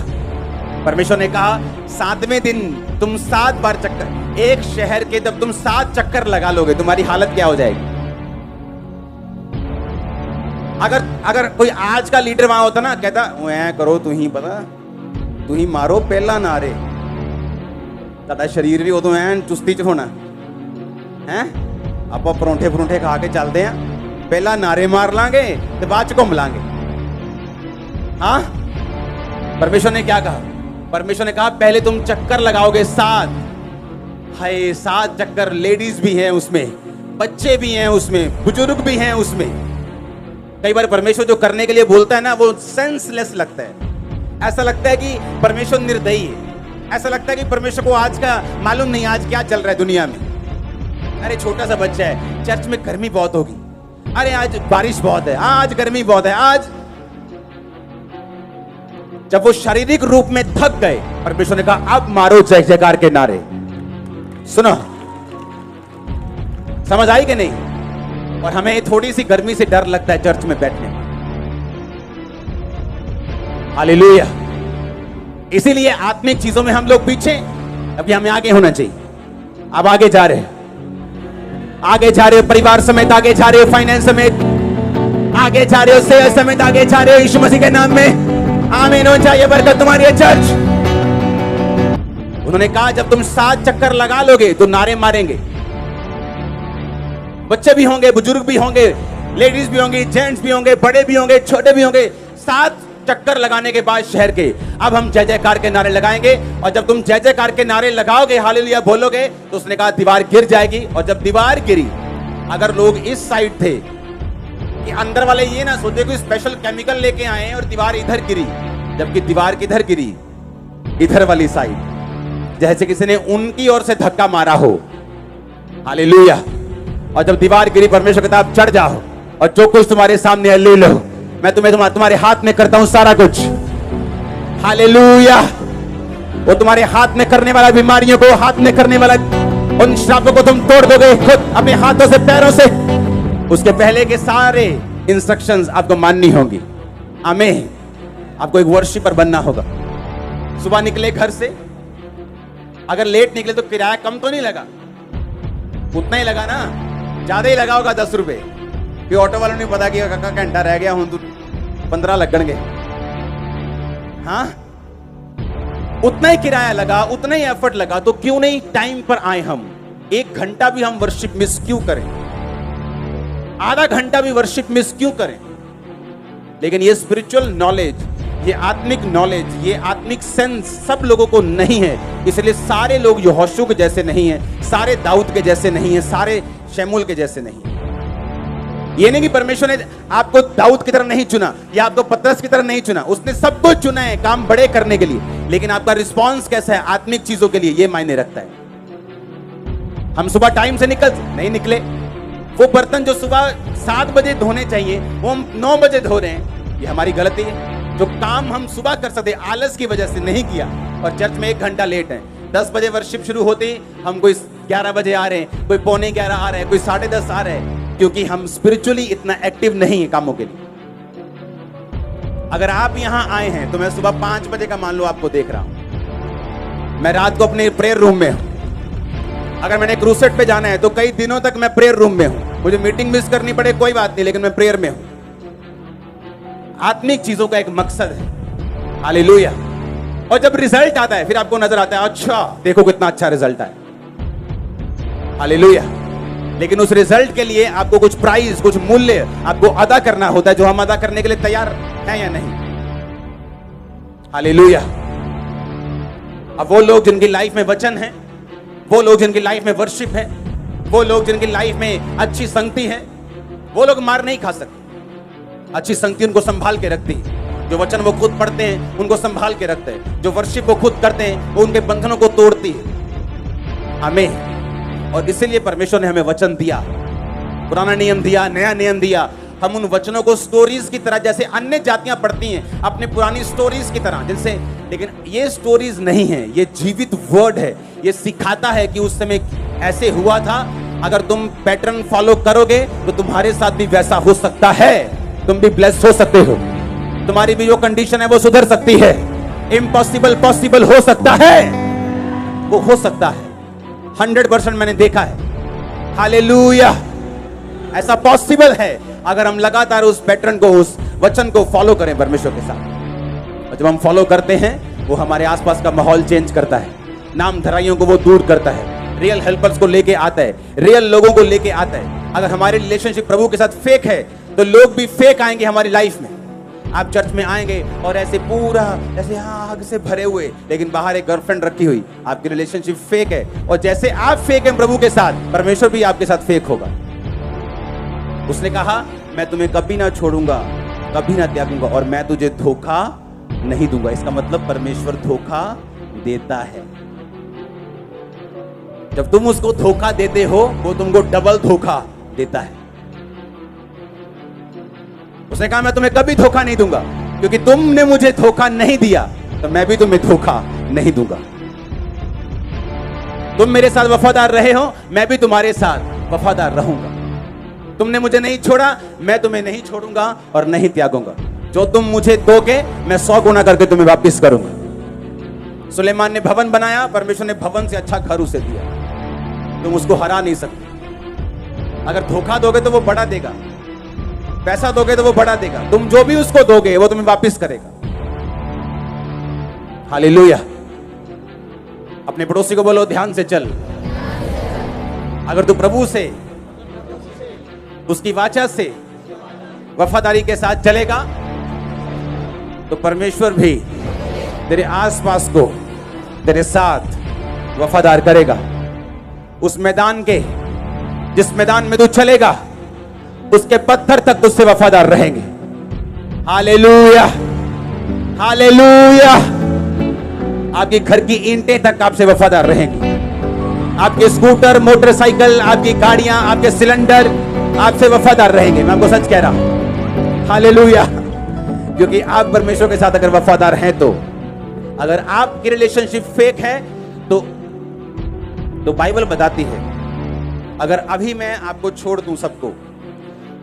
परमेश्वर ने कहा 7वें दिन तुम 7 बार चक्कर, एक शहर के जब तुम 7 चक्कर लगा लोगे तुम्हारी हालत क्या हो जाएगी। अगर कोई आज का लीडर वहां होता ना, कहता ऐ करो तू ही पता, तू ही मारो पहला नारे, ਤੁਹਾਡਾ शरीर भी उदों ਐਨ चुस्ती च होना है। ਆਪਾਂ ਪਰੌਂਠੇ ਪਰੌਂਠੇ खा के चलते हैं, पहला नारे मार लांगे तो बाद च घूम लांगे। हाँ, परमेश्वर ने क्या कहा? परमेश्वर ने कहा पहले तुम चक्कर लगाओगे 7। हाय 7 चक्कर, लेडीज भी हैं उसमें, बच्चे भी हैं उसमें, बुजुर्ग भी हैं उसमें। कई बार परमेश्वर जो करने के लिए बोलता है ना वो सेंसलेस लगता है। ऐसा लगता है कि परमेश्वर निर्दयी है, ऐसा लगता है कि परमेश्वर को आज का मालूम नहीं आज क्या चल रहा है दुनिया में। अरे छोटा सा बच्चा है, चर्च में गर्मी बहुत होगी, अरे आज बारिश बहुत है, आज गर्मी बहुत है। आज जब वो शारीरिक रूप में थक गए, परमेश्वर ने कहा अब मारो जय जयकार के नारे। सुनो, समझ आई कि नहीं? और हमें थोड़ी सी गर्मी से डर लगता है चर्च में बैठने में। हालेलुया। इसीलिए आत्मिक चीजों में हम लोग पीछे, अभी हमें आगे होना चाहिए। अब आगे जा रहे हैं, आगे जा रहे हो, परिवार समेत आगे जा रहे हो, फाइनेंस समेत आगे जा रहे हो, सेहत समेत आगे जा रहे हो, यीशु मसीह के नाम में आमीन हो जाए। बरकत तुम्हारी है चर्च। उन्होंने कहा जब तुम 7 चक्कर लगा लोगे तो नारे मारेंगे। बच्चे भी होंगे, बुजुर्ग भी होंगे, लेडीज भी होंगी, जेंट्स भी होंगे, बड़े भी होंगे, छोटे भी होंगे। 7 चक्कर लगाने के बाद शहर के अब हम जय जयकार के नारे लगाएंगे। और जब तुम जय जयकार के नारे लगाओगे, हालेलुया बोलोगे, तो उसने कहा दीवार गिर जाएगी। और जब दीवार गिरी, अगर लोग इस साइड थे कि अंदर वाले ये ना सोचे कोई स्पेशल केमिकल लेके आए और दीवार इधर गिरी, जबकि दीवार किधर गिरी, इधर वाली साइड, जैसे किसी ने उनकी ओर से धक्का मारा हो। हालेलुया। और जब दीवार गिरी, परमेश्वर कहता है आप चढ़ जाओ और जो कुछ तुम्हारे सामने है ले लो, मैं तुम्हारे हाथ में करता हूं सारा कुछ। हालेलुया। वो तुम्हारे हाथ में करने वाला बीमारियों को, हाथ में करने वाला उन श्रापों को तुम तोड़ दोगे खुद अपने हाथों से, पैरों से। उसके पहले के सारे इंस्ट्रक्शंस आपको माननी होंगी। आमीन। आपको एक वर्शिपर बनना होगा। सुबह निकले घर से, अगर लेट निकले तो किराया कम तो नहीं लगा, उतना ही लगा ना, ज्यादा ही लगा होगा 10 रुपए। फिर ऑटो वालों ने पता किया काका घंटा रह गया हूं तो 15 लगणगे। हाँ, उतना ही किराया लगा, उतना ही एफर्ट लगा, तो क्यों नहीं टाइम पर आए हम? 1 घंटा भी हम वर्शिप मिस क्यों करें? आधा घंटा भी वर्शिप मिस क्यों करें? लेकिन ये स्पिरिचुअल नॉलेज, ये आत्मिक नॉलेज, ये आत्मिक सेंस सब लोगों को नहीं है। इसलिए सारे लोग यहोशू के जैसे नहीं है, सारे दाऊद के जैसे नहीं है, सारे शमूएल के जैसे नहीं है। ये नहीं कि परमेश्वर ने आपको दाऊद की तरह नहीं चुना या आपको पतरस की तरह नहीं चुना, उसने सबको चुना है काम बड़े करने के लिए। लेकिन आपका रिस्पॉन्स कैसा है आत्मिक चीजों के लिए, ये मायने रखता है। हम सुबह टाइम से नहीं निकले, वो बर्तन जो सुबह 7 बजे धोने चाहिए वो हम 9 बजे धो रहे हैं, ये हमारी गलती है। जो काम हम सुबह कर सकते आलस की वजह से नहीं किया, और चर्च में 1 घंटा लेट है। 10 बजे वर्शिप शुरू होती, हम कोई 11 बजे आ रहे हैं, कोई 11:45 आ रहे हैं, कोई 10:30 आ रहे हैं, क्योंकि हम स्पिरिचुअली इतना एक्टिव नहीं है कामों के लिए। अगर आप यहां आए हैं तो मैं सुबह 5 बजे का मान लो आपको देख रहा हूं, मैं रात को अपने प्रेयर रूम में हूं। अगर मैंने क्रूसेड पे जाना है तो कई दिनों तक मैं प्रेयर रूम में हूं, मुझे मीटिंग मिस करनी पड़े कोई बात नहीं, लेकिन मैं प्रेयर में हूं। आत्मिक चीजों का एक मकसद है। हालेलुया। और जब रिजल्ट आता है फिर आपको नजर आता है अच्छा देखो कितना अच्छा रिजल्ट आया। हालेलुया। लेकिन उस रिजल्ट के लिए आपको कुछ प्राइस, कुछ मूल्य आपको अदा करना होता है, जो हम अदा करने के लिए तैयार हैं या नहीं। हालेलुया। अब वो लोग जिनकी लाइफ में वचन है, वो लोग जिनकी लाइफ में वर्शिप है, वो लोग जिनकी लाइफ में अच्छी संगति है, वो लोग मार नहीं खा सकते। अच्छी संगति उनको संभाल के रखती है। जो वचन वो खुद पढ़ते हैं उनको संभाल के रखते हैं। जो वर्शिप वो खुद करते हैं वो उनके बंधनों को तोड़ती है। हमें, और इसीलिए परमेश्वर ने हमें वचन दिया, पुराना नियम दिया, नया नियम दिया। हम उन वचनों को स्टोरीज की तरह, जैसे अन्य जातियां पढ़ती हैं अपने पुरानी स्टोरीज की तरह, जिनसे, लेकिन ये स्टोरीज नहीं है, ये जीवित वर्ड है। ये सिखाता है कि उस समय ऐसे हुआ था, अगर तुम पैटर्न फॉलो करोगे तो तुम्हारे साथ भी वैसा हो सकता है, तुम भी ब्लेस्ड हो सकते हो, तुम्हारी भी जो कंडीशन है वो सुधर सकती है। इम्पॉसिबल पॉसिबल हो सकता है, वो हो सकता है। 100% मैंने देखा है। हालेलुया। ऐसा पॉसिबल है अगर हम लगातार उस पैटर्न को, उस वचन को फॉलो करें परमेश्वर के साथ। और जब हम फॉलो करते हैं वो हमारे आसपास का माहौल चेंज करता है, नाम धराइयों को वो दूर करता है, रियल हेल्पर्स को लेके आता है, रियल लोगों को लेके आता है। अगर हमारी रिलेशनशिप प्रभु के साथ फेक है तो लोग भी फेक आएंगे हमारी लाइफ में। आप चर्च में आएंगे और ऐसे पूरा ऐसे आग से भरे हुए, लेकिन बाहर एक गर्लफ्रेंड रखी हुई, आपकी रिलेशनशिप फेक है। और जैसे आप फेक हैं प्रभु के साथ, परमेश्वर भी आपके साथ फेक होगा। उसने कहा मैं तुम्हें कभी ना छोड़ूंगा, कभी ना त्यागूंगा, और मैं तुझे धोखा नहीं दूंगा। इसका मतलब परमेश्वर धोखा देता है। जब तुम उसको धोखा देते हो वो तुमको डबल धोखा देता है। उसने कहा मैं तुम्हें कभी धोखा नहीं दूंगा, क्योंकि तुमने मुझे धोखा नहीं दिया तो मैं भी तुम्हें धोखा नहीं दूंगा। तुम मेरे साथ वफादार रहे हो, मैं भी तुम्हारे साथ वफादार रहूंगा। तुमने मुझे नहीं छोड़ा, मैं तुम्हें नहीं छोड़ूंगा और नहीं त्यागूंगा। जो तुम मुझे दोगे मैं 100 गुना करके तुम्हें वापस करूंगा। सुलेमान ने भवन बनाया, परमेश्वर ने भवन से अच्छा घर उसे दिया। तुम उसको हरा नहीं सकते। अगर धोखा दोगे तो वो बड़ा देगा, पैसा दोगे तो वो बड़ा देगा। तुम जो भी उसको दोगे वो तुम्हें वापस करेगा। हालेलुया। अपने पड़ोसी को बोलो, ध्यान से चल। अगर तू प्रभु से, उसकी वाचा से वफादारी के साथ चलेगा तो परमेश्वर भी तेरे आसपास को तेरे साथ वफादार करेगा। उस मैदान के, जिस मैदान में तू चलेगा, उसके पत्थर तक तुझसे वफादार रहेंगे। Hallelujah, hallelujah. आपके घर की ईंटें तक आपसे वफादार रहेंगी। आपके स्कूटर, मोटरसाइकिल, आपकी गाड़ियां, आपके सिलेंडर आपसे वफादार रहेंगे। मैं आपको सच कह रहा हूं। हालेलुया। क्योंकि आप परमेश्वर के साथ अगर वफादार हैं तो, अगर आपकी रिलेशनशिप फेक है तो बाइबल बताती है, अगर अभी मैं आपको छोड़ दूं सबको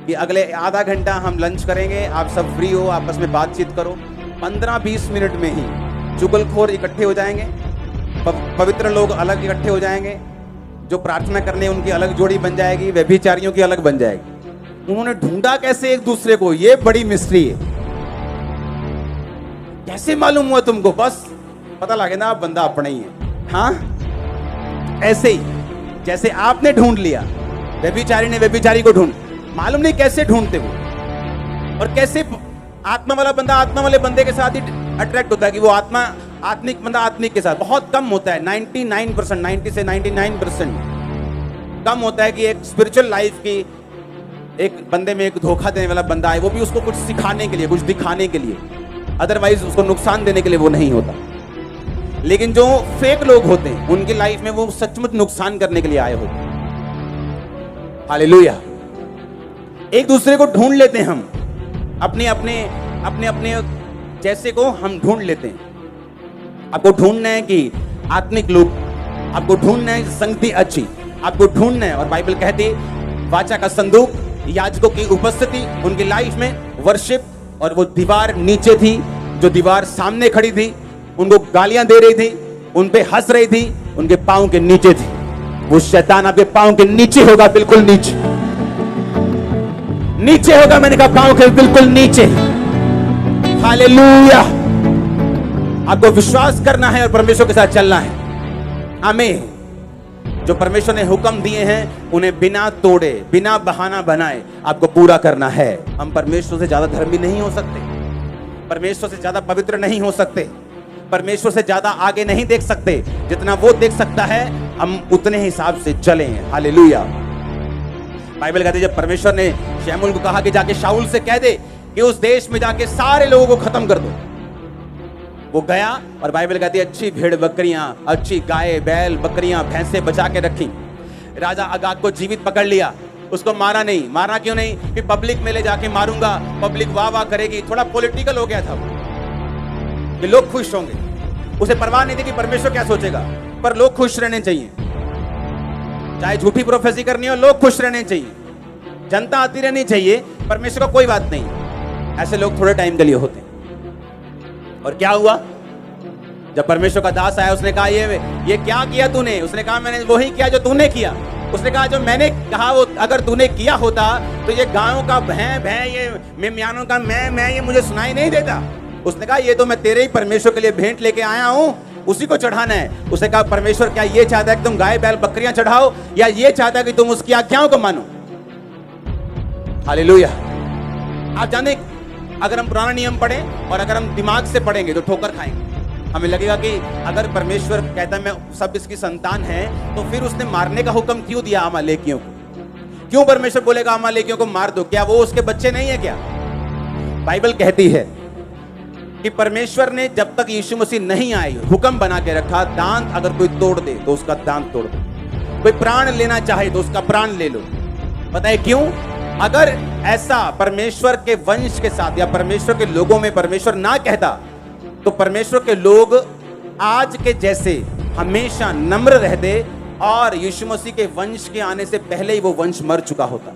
कि अगले आधा घंटा हम लंच करेंगे, आप सब फ्री हो, आपस में बातचीत करो, 15-20 मिनट में ही चुगलखोर इकट्ठे हो जाएंगे, पवित्र लोग अलग इकट्ठे हो जाएंगे, जो प्रार्थना करने उनकी अलग जोड़ी बन जाएगी, व्यभिचारियों की अलग बन जाएगी। उन्होंने ढूंढा कैसे एक दूसरे को, ये बड़ी मिस्ट्री है। कैसे मालूम हुआ तुमको? बस पता लगे ना आप बंदा अपना ही है। हाँ, ऐसे ही जैसे आपने ढूंढ लिया, व्यभिचारी ने व्यभिचारी को ढूंढ, मालूम नहीं कैसे ढूंढते वो, और कैसे आत्मा वाला बंदा आत्मा वाले बंदे के साथ ही अट्रैक्ट होता है कि वो आत्मिक बंदा आत्मिक के साथ। बहुत कम होता है, 99%, 90 से 99% कम होता है कि एक स्पिरिचुअल लाइफ की एक बंदे में एक धोखा देने वाला बंदा है, वो भी उसको कुछ सिखाने के लिए, कुछ दिखाने के लिए, अदरवाइज उसको नुकसान देने के लिए वो नहीं होता। लेकिन जो फेक लोग होते हैं उनकी लाइफ में वो सचमुच नुकसान करने के लिए आए होते हैं। हालेलुया। एक दूसरे को ढूंढ लेते हैं हम, अपने अपने जैसे को हम ढूंढ लेते हैं। आपको ढूंढना है कि आत्मिक लोग, आपको ढूंढना है संगति अच्छी, आपको ढूंढना है। और बाइबल कहती है वाचा का संदूक, याजकों की उपस्थिति उनकी लाइफ में, वर्शिप, और वो दीवार नीचे थी, जो दीवार सामने खड़ी थी उनको गालियां दे रही थी, उन पे हंस रही थी, उनके पांव के नीचे थी। वो शैतान आपके पांव के नीचे होगा, बिल्कुल नीचे नीचे होगा। मैंने कहा पांव के बिल्कुल नीचे। हालेलुया। आपको विश्वास करना है और परमेश्वर के साथ चलना है। आमीन। जो परमेश्वर ने हुक्म दिए हैं उन्हें बिना तोड़े, बिना बहाना बनाए आपको पूरा करना है। हम परमेश्वर से ज्यादा धर्मी नहीं हो सकते, परमेश्वर से ज्यादा पवित्र नहीं हो सकते, परमेश्वर से ज्यादा आगे नहीं देख सकते। जितना वो देख सकता है हम उतने हिसाब से चले। हालेलुया। बाइबल कहती है जब परमेश्वर ने शमूएल को कहा कि जाके शाऊल से कह दे कि उस देश में जाके सारे लोगों को खत्म कर दो, वो गया और बाइबल कहती है अच्छी भेड़ बकरियां, अच्छी गाय बैल बकरियां भैंसे बचा के रखी। राजा अगाग को जीवित पकड़ लिया, उसको मारा नहीं। मारा क्यों नहीं? कि पब्लिक में ले जाके मारूंगा, पब्लिक वाह वाह करेगी। थोड़ा पॉलिटिकल हो गया था कि लोग खुश होंगे। उसे परवाह नहीं थी कि परमेश्वर क्या सोचेगा, पर लोग खुश रहने चाहिए। चाहे झूठी प्रोफेसी करनी हो, लोग खुश रहने चाहिए, जनता आती रहनी चाहिए, परमेश्वर का कोई बात नहीं। ऐसे लोग थोड़े टाइम के लिए होते हैं। और क्या हुआ? जब परमेश्वर का दास आया, उसने कहा ये क्या किया तूने? उसने कहा मैंने वही किया जो तूने किया। उसने कहा जो मैंने कहा वो अगर तूने किया होता तो ये गायों का भैं भैं, ये मेमयानों का मैं ये मुझे सुनाई नहीं देता। उसने कहा ये तो मैं तेरे ही परमेश्वर के लिए भेंट लेके आया हूं, उसी को चढ़ाना है। उसने कहा परमेश्वर क्या ये चाहता है कि तुम गाय बैल बकरियां चढ़ाओ, या ये चाहता है कि तुम उसकी आज्ञाओं को मानो? हालेलुया। आप जाने अगर हम पुराना नियम पढ़ें और अगर हम दिमाग से पढ़ेंगे तो ठोकर खाएंगे। हमें लगेगा कि अगर परमेश्वर कहता है मैं सब इसकी संतान है, तो फिर उसने मारने का हुक्म क्यों दिया अमालेकियों को? क्यों परमेश्वर बोलेगा अमालेकियों को मार दो? क्या वो उसके बच्चे नहीं है क्या? बाइबल कहती है कि परमेश्वर ने जब तक यीशु मसीह नहीं आए हुक्म बना के रखा, दांत अगर कोई तोड़ दे तो उसका दांत तोड़ दो, कोई प्राण लेना चाहे तो उसका प्राण ले लो। पता है क्यों? अगर ऐसा परमेश्वर के वंश के साथ या परमेश्वर के लोगों में परमेश्वर ना कहता, तो परमेश्वर के लोग आज के जैसे हमेशा नम्र रहते और यीशु मसीह के वंश के आने से पहले ही वो वंश मर चुका होता।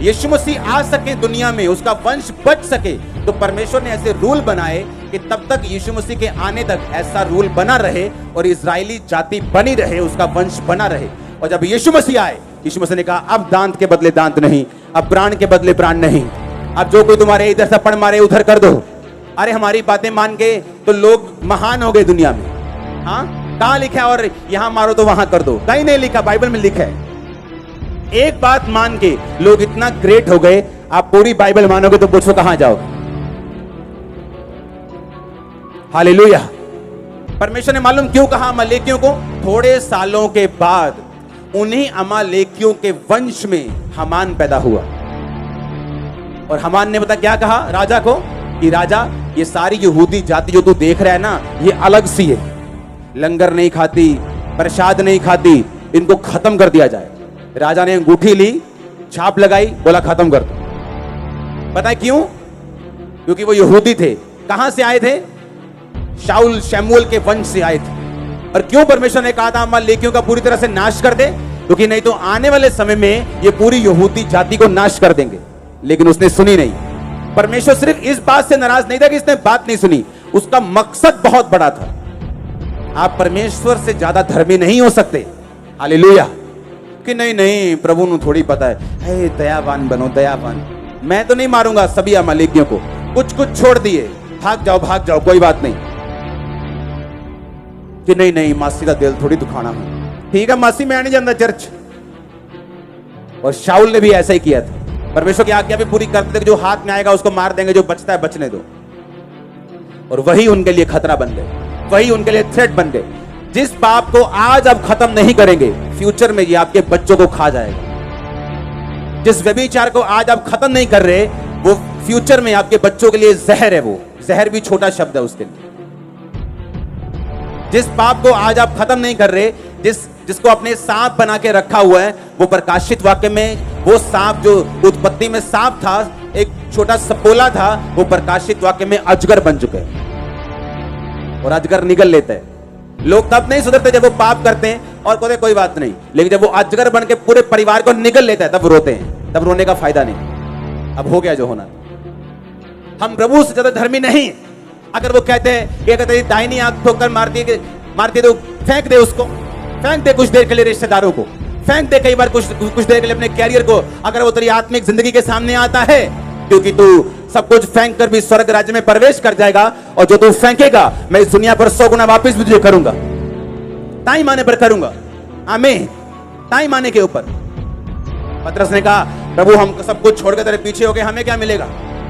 यीशु मसीह आ सके दुनिया में, उसका वंश बच सके, तो परमेश्वर ने ऐसे रूल बनाए कि तब तक यीशु मसीह के आने तक ऐसा रूल बना रहे और इजरायली जाति बनी रहे, उसका वंश बना रहे। और जब यीशु मसीह आए, यीशु मसीह ने कहा अब दांत के बदले दांत नहीं, अब प्राण के बदले प्राण नहीं, अब जो कोई तुम्हारे इधर से पड़ मारे उधर कर दो। अरे हमारी बातें मान के तो लोग महान हो गए दुनिया में। हाँ, कहां लिखा है और यहां मारो तो वहां कर दो? कहीं नहीं लिखा, बाइबल में लिखा है। एक बात मान के लोग इतना ग्रेट हो गए, आप पूरी बाइबल मानोगे तो पूछो कहां जाओगे? हालेलुया। परमेश्वर ने मालूम क्यों कहा अमालेकियों को? थोड़े सालों के बाद उन्हीं अमालेकियों के वंश में हामान पैदा हुआ। और हामान ने बता क्या कहा राजा को कि राजा, ये सारी यहूदी जाति जो तू देख रहा है ना, ये अलग सी है, लंगर नहीं खाती, प्रसाद नहीं खाती, इनको खत्म कर दिया जाए। राजा ने अंगूठी ली, छाप लगाई, बोला खत्म कर दो। पता है क्यों? क्योंकि वो यहूदी थे। कहां से आए थे? शाऊल शमूएल के वंश से आए थे। और क्यों परमेश्वर ने कहा था अमालेकियों का पूरी तरह से नाश कर दे? क्योंकि नहीं तो आने वाले समय में ये पूरी यहूदी जाति को नाश कर देंगे। लेकिन उसने सुनी नहीं। परमेश्वर सिर्फ इस बात से नाराज नहीं था कि इसने बात नहीं सुनी, उसका मकसद बहुत बड़ा था। आप परमेश्वर से ज्यादा धर्मी नहीं हो सकते। हालेलुया। कि नहीं नहीं प्रभु ਨੂੰ थोड़ी पता है, दयावान बनो, दयावान। मैं तो नहीं मारूंगा सभी अमालेकियों को, कुछ कुछ छोड़ दिए, भाग जाओ, कोई बात नहीं। कि नहीं नहीं मासी का दिल थोड़ी दुखाना है, ठीक है मासी मैं नहीं जानता चर्च। और शाऊल ने भी ऐसा ही किया था। परमेश्वर की आज्ञा भी पूरी करते थे, जो हाथ में आएगा उसको मार देंगे, जो बचता है बचने दो। और वही उनके लिए खतरा बन गए, वही उनके लिए थ्रेट बन गए। जिस पाप को आज आप खत्म नहीं करेंगे, फ्यूचर में ये आपके बच्चों को खा जाएगा। जिस व्यभिचार को आज आप खत्म नहीं कर रहे, वो फ्यूचर में आपके बच्चों के लिए जहर है। वो जहर भी छोटा शब्द है उसके लिए। जिस पाप को आज आप खत्म नहीं कर रहे, जिसको अपने सांप बना के रखा हुआ है, वो प्रकाशित वाक्य में वो सांप जो उत्पत्ति में सांप था, एक छोटा सपोला था, वो प्रकाशित वाक्य में अजगर बन चुके हैं। और अजगर निगल लेता है। लोग तब नहीं सुधरते जब वो पाप करते हैं और कहते कोई बात नहीं, लेकिन जब वो अजगर बन के पूरे परिवार को निगल लेता है तब रोते हैं। तब रोने का फायदा नहीं, अब हो गया जो होना। हम प्रभु से ज्यादा धर्मी नहीं। अगर वो कहते हैं कि कहते दाहिनी आंख ठोकर मारती है तो फेंक दे उसको, फेंक दे कुछ देर के लिए रिश्तेदारों को, फेंक दे कई बार कुछ देर के लिए अपने कैरियर को। अगर वो तेरी आत्मिक जिंदगी के सामने आता है, क्योंकि तू सब कुछ फेंक कर भी स्वर्ग राज्य में प्रवेश कर जाएगा, और जो तू फेंकेगा मैं इस दुनिया पर 100 गुना वापस भी तुझे करूंगा। ताई माने पर करूंगा। आमीन। ताई माने के ऊपर पतरस ने कहा प्रभु हम सब कुछ छोड़कर तेरे पीछे हो गए, हमें क्या मिलेगा?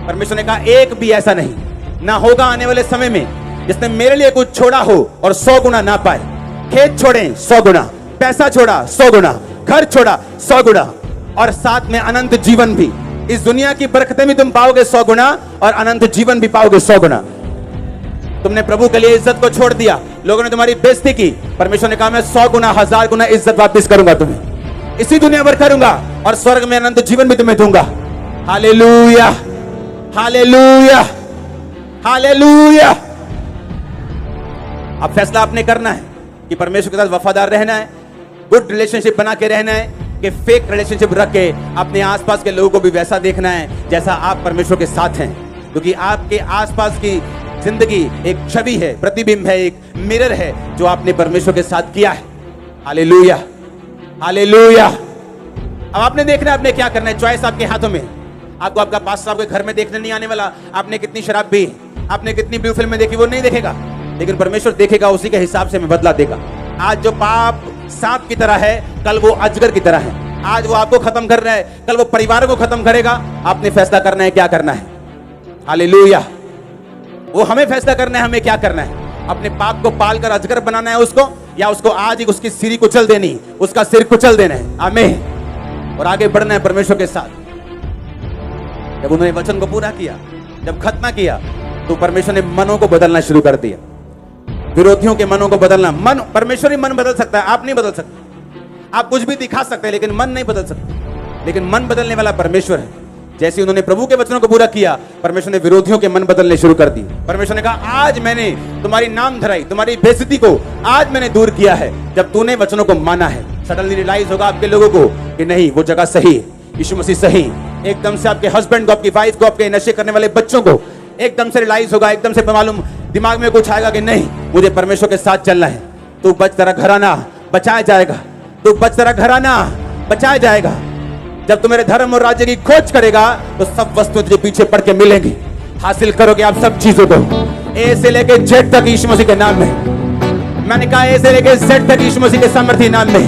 परमेश्वर ने कहा एक भी ऐसा नहीं ना होगा आने वाले समय में जिसने मेरे लिए कुछ छोड़ा हो और 100 गुना ना पाए। खेत छोड़े 100 गुना, पैसा छोड़ा 100 गुना, घर छोड़ा 100 गुना, और साथ में अनंत जीवन भी। इस दुनिया की बरकतें भी तुम पाओगे 100 गुना, और अनंत जीवन भी पाओगे 100 गुना। तुमने प्रभु के लिए इज्जत को छोड़ दिया, लोगों ने तुम्हारी बेइज्जती की, परमेश्वर ने कहा मैं 100 गुना 1000 गुना इज्जत वापस करूंगा तुम्हें, इसी दुनिया पर करूंगा, और स्वर्ग में अनंत जीवन भी तुम्हें दूंगा। Hallelujah, hallelujah, hallelujah. अब फैसला आपने करना है कि परमेश्वर के साथ वफादार रहना है, गुड रिलेशनशिप बना के रहना है, कि फेक रिलेशनशिप रख के अपने आसपास के लोगों को भी वैसा देखना है जैसा आप परमेश्वर के साथ हैं। क्योंकि आपके आसपास की जिंदगी एक छवि है, प्रतिबिंब है, एक मिरर है जो आपने परमेश्वर के साथ किया है। Hallelujah, hallelujah. अब आपने देखना है आपने क्या करना है, चॉइस आपके हाथों में। आपको आपका पास्टर आपके घर में देखने नहीं आने वाला, आपने कितनी शराब पी, आपने कितनी ब्लू फिल्म देखी, वो नहीं देखेगा, लेकिन परमेश्वर देखेगा, उसी के हिसाब से मैं बदला देगा। आज जो पाप सांप की तरह है, कल वो अजगर की तरह है। आज वो आपको खत्म कर रहा है, कल वो परिवार को खत्म करेगा। आपने फैसला करना है क्या करना है। हालेलुया। वो हमें फैसला करना है हमें क्या करना है। अपने पाप को पालकर अजगर बनाना है उसको, या उसको आज ही उसकी सिरी कुचल देनी, उसका सिर कुचल देना है। आमीन। और आगे बढ़ना है परमेश्वर के साथ। जब उन्होंने वचन को पूरा किया, जब खत्म किया, तो परमेश्वर ने मनों को बदलना शुरू कर दिया। विरोधियों के मनों को बदलना। मन, परमेश्वर ही मन बदल सकता है, आप नहीं बदल सकते। आप कुछ भी दिखा सकते हैं लेकिन मन नहीं बदल सकते। लेकिन मन बदलने वाला परमेश्वर है। जैसे उन्होंने प्रभु के वचनों को पूरा किया, परमेश्वर ने विरोधियों के मन बदलने शुरू कर दिए। परमेश्वर ने कहा आज मैंने तुम्हारी नाम धराई, तुम्हारी बेइज्जती को आज मैंने दूर किया है, जब तूने वचनों को माना है। सडनली रियलाइज होगा आपके लोगों को कि नहीं, वो जगह सही है, यीशु मसीह सही। एकदम से आपके हस्बैंड को, आपकी वाइफ को, आपके नशे करने वाले बच्चों को एकदम से रियलाइज होगा, एकदम से मालूम दिमाग में कुछ आएगा कि नहीं, मुझे परमेश्वर के साथ चलना है। तू बच, तेरा घराना बचाया जाएगा। तू बच, तेरा घराना बचाया जाएगा। जब तू मेरे धर्म और राज्य की खोज करेगा तो सब वस्तुएं तुझे पीछे पड़ के मिलेंगी। हासिल करोगे आप सब चीजों को, ए से लेके जेड तक यीशु मसीह के नाम में। मैंने कहा ए से लेके जेड तक यीशु मसीह के सामर्थ्य नाम में।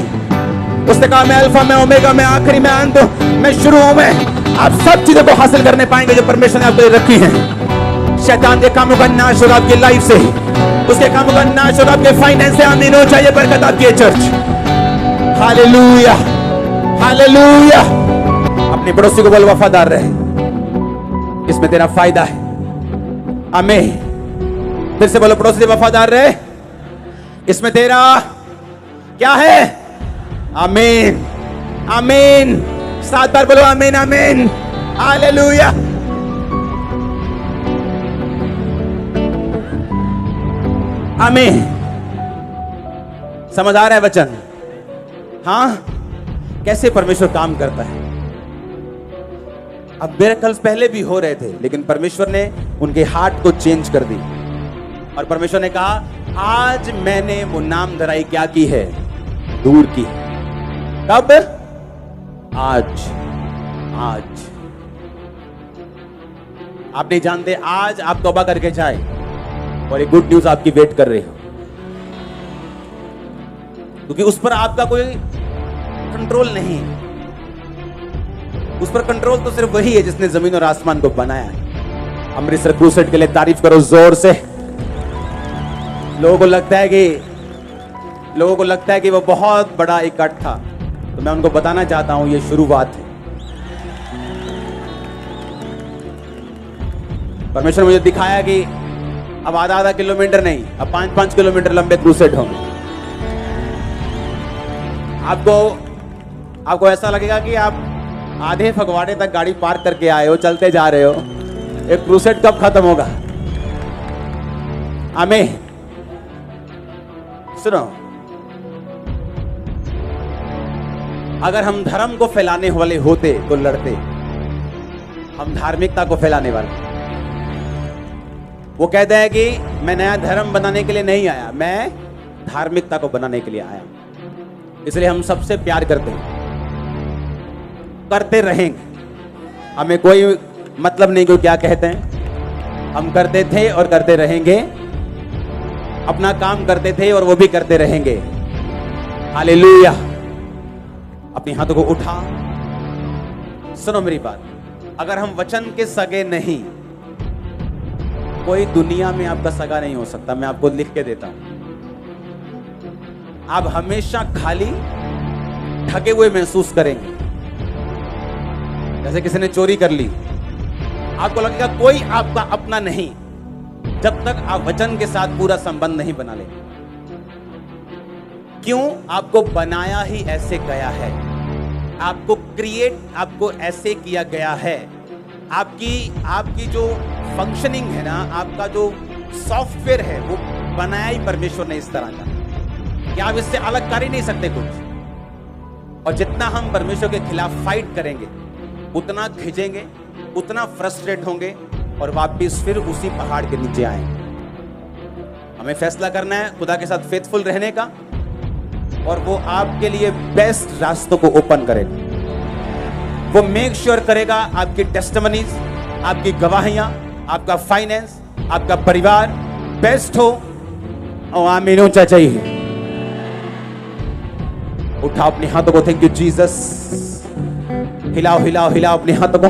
उसने कहा मैं अल्फा, मैं ओमेगा, मैं आखिरी, मैं अंत, मैं शुरू हूं। मैं आप सब चीजों को हासिल करने पाएंगे जो परमेश्वर ने आपके लिए रखी है। शैतान के कामों का नाश होगा आपकी लाइफ से, उसके कामों का नाश होगा आपके फाइनेंस से। आमीन हो चाहिए बरकत आपकी है चर्च। Hallelujah, hallelujah. अपने पड़ोसी को बोल वफादार रहे, इसमें तेरा फायदा है। आमीन। फिर से बोलो पड़ोसी से वफादार रहे, इसमें तेरा क्या है? आमीन, आमीन। 7 बार बोलो आमीन, आमीन, हालेलुया। आमीन। समझ आ रहा है वचन? हाँ, कैसे परमेश्वर काम करता है। अब मिरेकल्स पहले भी हो रहे थे, लेकिन परमेश्वर ने उनके हार्ट को चेंज कर दी और परमेश्वर ने कहा आज मैंने वो नाम धराई क्या की है? दूर की। कब? आज। आज आप नहीं जानते, आज आप तौबा करके जाए और एक गुड न्यूज आपकी वेट कर रही हो, क्योंकि उस पर आपका कोई कंट्रोल नहीं है। उस पर कंट्रोल तो सिर्फ वही है जिसने जमीन और आसमान को बनाया है। अमृतसर क्रूसेड के लिए तारीफ करो जोर से। लोगों को लगता है कि वो बहुत बड़ा इकट्ठ था, तो मैं उनको बताना चाहता हूं ये शुरुआत है। परमेश्वर मुझे दिखाया कि अब आधा किलोमीटर नहीं, अब 5-5 किलोमीटर लंबे क्रूसेड होंगे। आपको ऐसा लगेगा कि आप आधे फगवाड़े तक गाड़ी पार्क करके आए हो, चलते जा रहे हो। एक क्रूसेड कब खत्म होगा? आमीन। सुनो, अगर हम धर्म को फैलाने वाले होते तो लड़ते, हम धार्मिकता को फैलाने वाले। वो कहते हैं कि मैं नया धर्म बनाने के लिए नहीं आया, मैं धार्मिकता को बनाने के लिए आया। इसलिए हम सबसे प्यार करते हैं, करते रहेंगे। हमें कोई मतलब नहीं कि क्या कहते हैं। हम करते थे और करते रहेंगे, अपना काम करते थे और वो भी करते रहेंगे। हालेलुया। अपने हाथों को उठा। सुनो मेरी बात, अगर हम वचन के सगे नहीं, कोई दुनिया में आपका सगा नहीं हो सकता। मैं आपको लिख के देता हूं। आप हमेशा खाली, ठगे हुए महसूस करेंगे। जैसे किसी ने चोरी कर ली, आपको लगेगा कोई आपका अपना नहीं, जब तक आप वचन के साथ पूरा संबंध नहीं बना ले। क्यों? आपको बनाया ही ऐसे गया है, आपको क्रिएट, आपको ऐसे किया गया है। आपकी जो फंक्शनिंग है ना, आपका जो सॉफ्टवेयर है, वो बनाया ही परमेश्वर ने इस तरह का कि आप इससे अलग कर ही नहीं सकते कुछ। और जितना हम परमेश्वर के खिलाफ फाइट करेंगे, उतना खिंचेंगे, उतना फ्रस्ट्रेट होंगे और वापिस फिर उसी पहाड़ के नीचे आएंगे। हमें फैसला करना है खुदा के साथ फेथफुल रहने का, और वो आपके लिए बेस्ट रास्तों को ओपन करेगा। वो मेक श्योर करेगा आपकी टेस्टिमनीज, आपकी गवाहियां, आपका फाइनेंस, आपका परिवार बेस्ट हो। और आमीन होना चाहिए। उठाओ अपने हाथों को, थैंक यू जीसस। हिलाओ हिलाओ हिलाओ अपने हाथों को।